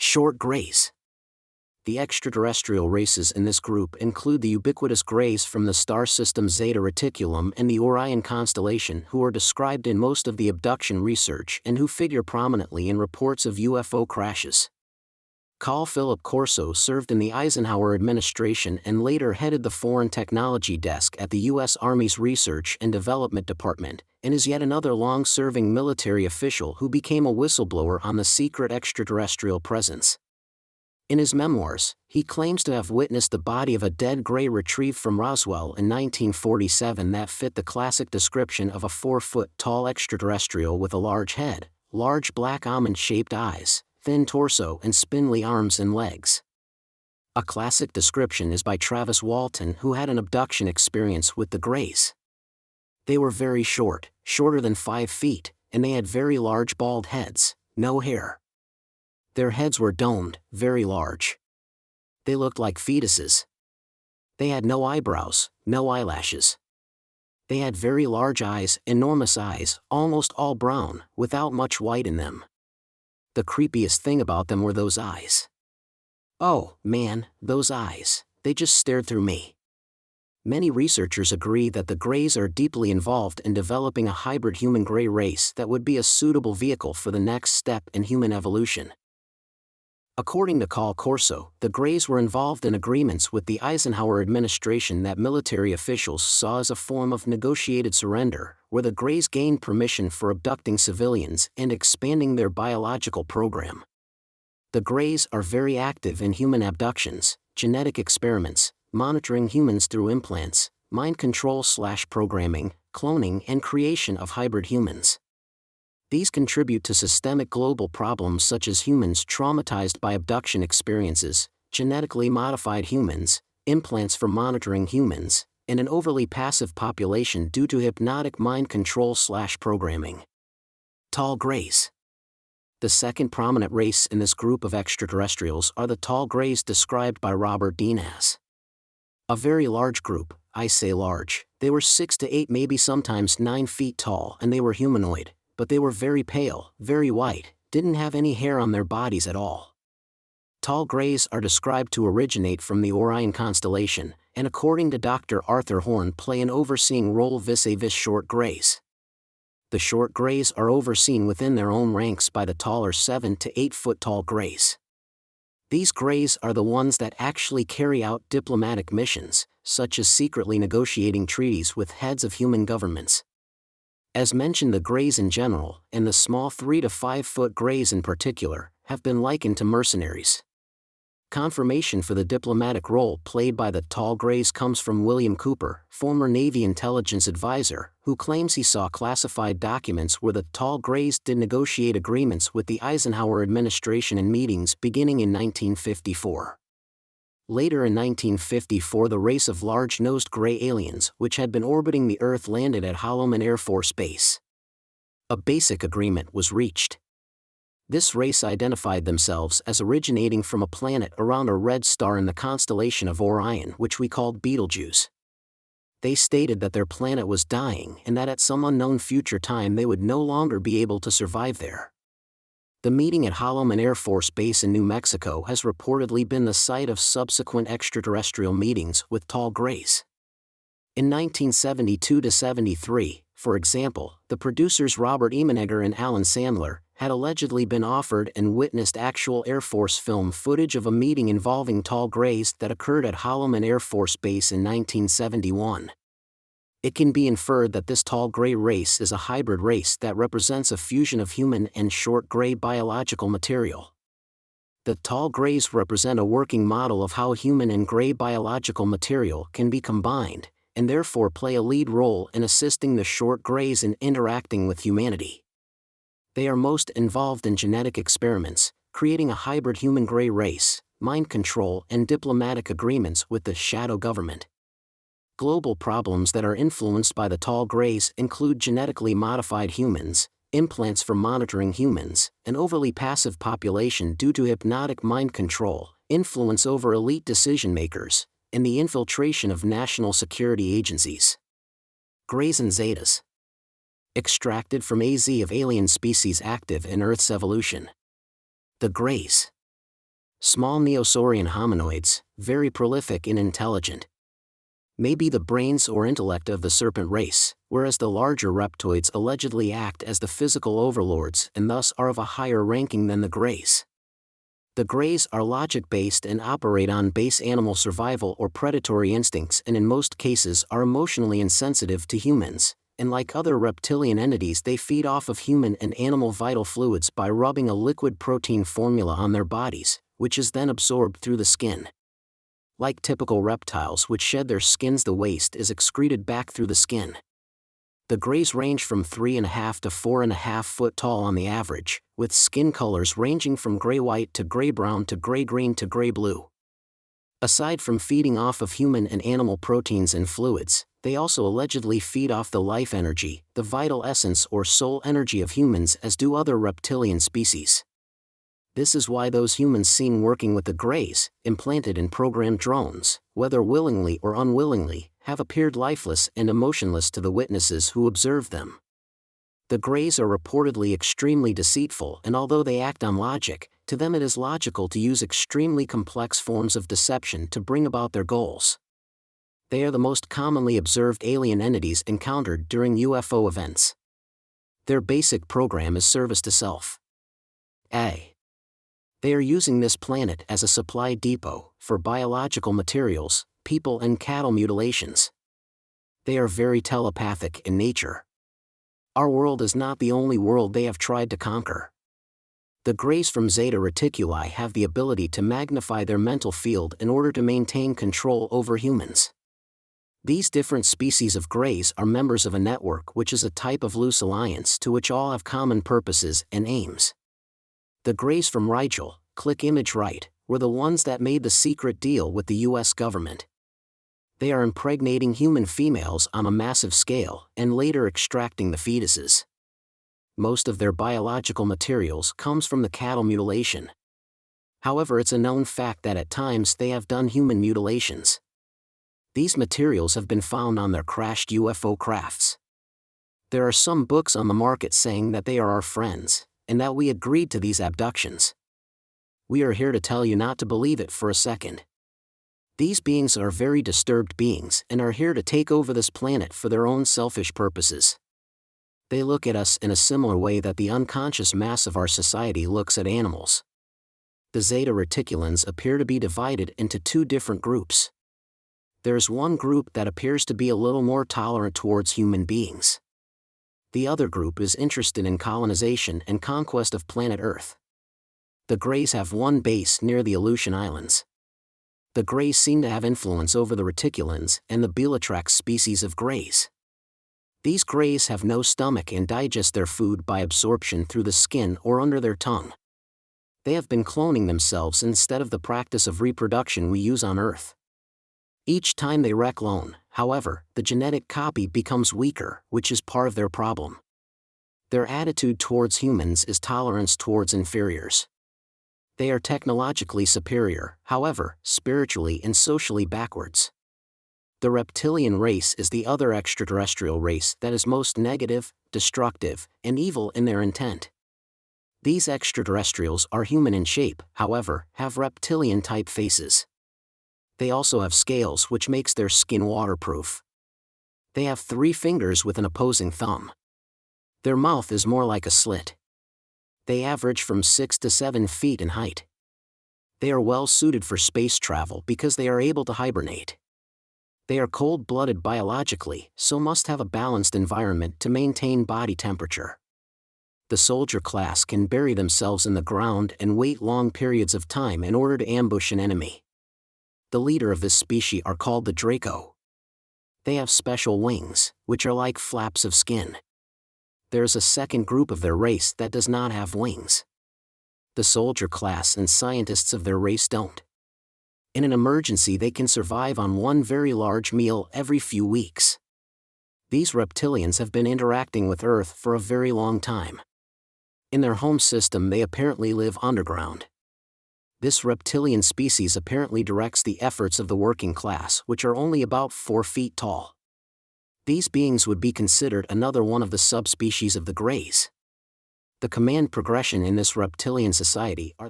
Short Grays. The extraterrestrial races in this group include the ubiquitous Greys from the star system Zeta Reticulum and the Orion constellation, who are described in most of the abduction research and who figure prominently in reports of UFO crashes. Carl Philip Corso served in the Eisenhower administration and later headed the Foreign Technology Desk at the U.S. Army's Research and Development Department, and is yet another long-serving military official who became a whistleblower on the secret extraterrestrial presence. In his memoirs, he claims to have witnessed the body of a dead Gray retrieved from Roswell in 1947 that fit the classic description of a 4-foot-tall extraterrestrial with a large head, large black almond-shaped eyes, thin torso and spindly arms and legs. A classic description is by Travis Walton, who had an abduction experience with the Greys. They were very short, shorter than 5 feet, and they had very large bald heads, no hair. Their heads were domed, very large. They looked like fetuses. They had no eyebrows, no eyelashes. They had very large eyes, enormous eyes, almost all brown, without much white in them. The creepiest thing about them were those eyes. Oh, man, those eyes, they just stared through me. Many researchers agree that the Greys are deeply involved in developing a hybrid human Gray race that would be a suitable vehicle for the next step in human evolution. According to Carl Corso, the Greys were involved in agreements with the Eisenhower administration that military officials saw as a form of negotiated surrender, where the Greys gained permission for abducting civilians and expanding their biological program. The Greys are very active in human abductions, genetic experiments, monitoring humans through implants, mind control/programming, cloning and creation of hybrid humans. These contribute to systemic global problems such as humans traumatized by abduction experiences, genetically modified humans, implants for monitoring humans, and an overly passive population due to hypnotic mind control/programming. Tall Greys. The second prominent race in this group of extraterrestrials are the Tall Greys described by Robert Dean as a very large group. I say large. They were 6 to 8, maybe sometimes 9 feet tall, and they were humanoid, but they were very pale, very white, didn't have any hair on their bodies at all. Tall Greys are described to originate from the Orion constellation, and according to Dr. Arthur Horn play an overseeing role vis-a-vis Short Greys. The Short Greys are overseen within their own ranks by the taller 7 to 8 foot tall Greys. These Greys are the ones that actually carry out diplomatic missions, such as secretly negotiating treaties with heads of human governments. As mentioned, the Greys in general, and the small 3 to 5 foot Greys in particular, have been likened to mercenaries. Confirmation for the diplomatic role played by the Tall Greys comes from William Cooper, former Navy intelligence advisor, who claims he saw classified documents where the Tall Greys did negotiate agreements with the Eisenhower administration in meetings beginning in 1954. Later in 1954, the race of large-nosed gray aliens which had been orbiting the Earth landed at Holloman Air Force Base. A basic agreement was reached. This race identified themselves as originating from a planet around a red star in the constellation of Orion, which we called Betelgeuse. They stated that their planet was dying and that at some unknown future time they would no longer be able to survive there. The meeting at Holloman Air Force Base in New Mexico has reportedly been the site of subsequent extraterrestrial meetings with Tall Greys. In 1972-73, for example, the producers Robert Emenegger and Alan Sandler had allegedly been offered and witnessed actual Air Force film footage of a meeting involving Tall Greys that occurred at Holloman Air Force Base in 1971. It can be inferred that this Tall Gray race is a hybrid race that represents a fusion of human and Short Gray biological material. The Tall Greys represent a working model of how human and gray biological material can be combined, and therefore play a lead role in assisting the Short Greys in interacting with humanity. They are most involved in genetic experiments, creating a hybrid human gray race, mind control and diplomatic agreements with the shadow government. Global problems that are influenced by the Tall Greys include genetically modified humans, implants for monitoring humans, an overly passive population due to hypnotic mind control, influence over elite decision-makers, and the infiltration of national security agencies. Greys and Zetas. Extracted from AZ of alien species active in Earth's evolution. The Greys. Small Neosaurian hominoids, very prolific and intelligent. May be the brains or intellect of the serpent race, whereas the larger reptoids allegedly act as the physical overlords and thus are of a higher ranking than the Greys. The Greys are logic-based and operate on base animal survival or predatory instincts, and in most cases are emotionally insensitive to humans, and like other reptilian entities they feed off of human and animal vital fluids by rubbing a liquid protein formula on their bodies, which is then absorbed through the skin. Like typical reptiles which shed their skins, the waste is excreted back through the skin. The Greys range from 3.5 to 4.5 foot tall on the average, with skin colors ranging from gray-white to gray-brown to gray-green to gray-blue. Aside from feeding off of human and animal proteins and fluids, they also allegedly feed off the life energy, the vital essence or soul energy of humans, as do other reptilian species. This is why those humans seen working with the Greys, implanted in programmed drones, whether willingly or unwillingly, have appeared lifeless and emotionless to the witnesses who observed them. The Greys are reportedly extremely deceitful, and although they act on logic, to them it is logical to use extremely complex forms of deception to bring about their goals. They are the most commonly observed alien entities encountered during UFO events. Their basic program is service to self. They are using this planet as a supply depot for biological materials, people and cattle mutilations. They are very telepathic in nature. Our world is not the only world they have tried to conquer. The Greys from Zeta Reticuli have the ability to magnify their mental field in order to maintain control over humans. These different species of Greys are members of a network which is a type of loose alliance to which all have common purposes and aims. The Greys from Rigel, click image right, were the ones that made the secret deal with the US government. They are impregnating human females on a massive scale and later extracting the fetuses. Most of their biological materials comes from the cattle mutilation. However, it's a known fact that at times they have done human mutilations. These materials have been found on their crashed UFO crafts. There are some books on the market saying that they are our friends, and that we agreed to these abductions. We are here to tell you not to believe it for a second. These beings are very disturbed beings and are here to take over this planet for their own selfish purposes. They look at us in a similar way that the unconscious mass of our society looks at animals. The Zeta Reticulans appear to be divided into two different groups. There's one group that appears to be a little more tolerant towards human beings. The other group is interested in colonization and conquest of planet Earth. The Greys have one base near the Aleutian Islands. The Greys seem to have influence over the Reticulans and the Bellatrax species of Greys. These Greys have no stomach and digest their food by absorption through the skin or under their tongue. They have been cloning themselves instead of the practice of reproduction we use on Earth. Each time they reclone, however, the genetic copy becomes weaker, which is part of their problem. Their attitude towards humans is tolerance towards inferiors. They are technologically superior, however, spiritually and socially backwards. The reptilian race is the other extraterrestrial race that is most negative, destructive, and evil in their intent. These extraterrestrials are human in shape, however, have reptilian-type faces. They also have scales which makes their skin waterproof. They have 3 fingers with an opposing thumb. Their mouth is more like a slit. They average from 6 to 7 feet in height. They are well suited for space travel because they are able to hibernate. They are cold-blooded biologically, so must have a balanced environment to maintain body temperature. The soldier class can bury themselves in the ground and wait long periods of time in order to ambush an enemy. The leader of this species are called the Draco. They have special wings, which are like flaps of skin. There is a second group of their race that does not have wings. The soldier class and scientists of their race don't. In an emergency they can survive on one very large meal every few weeks. These reptilians have been interacting with Earth for a very long time. In their home system they apparently live underground. This reptilian species apparently directs the efforts of the working class, which are only about 4 feet tall. These beings would be considered another one of the subspecies of the Greys. The command progression in this reptilian society are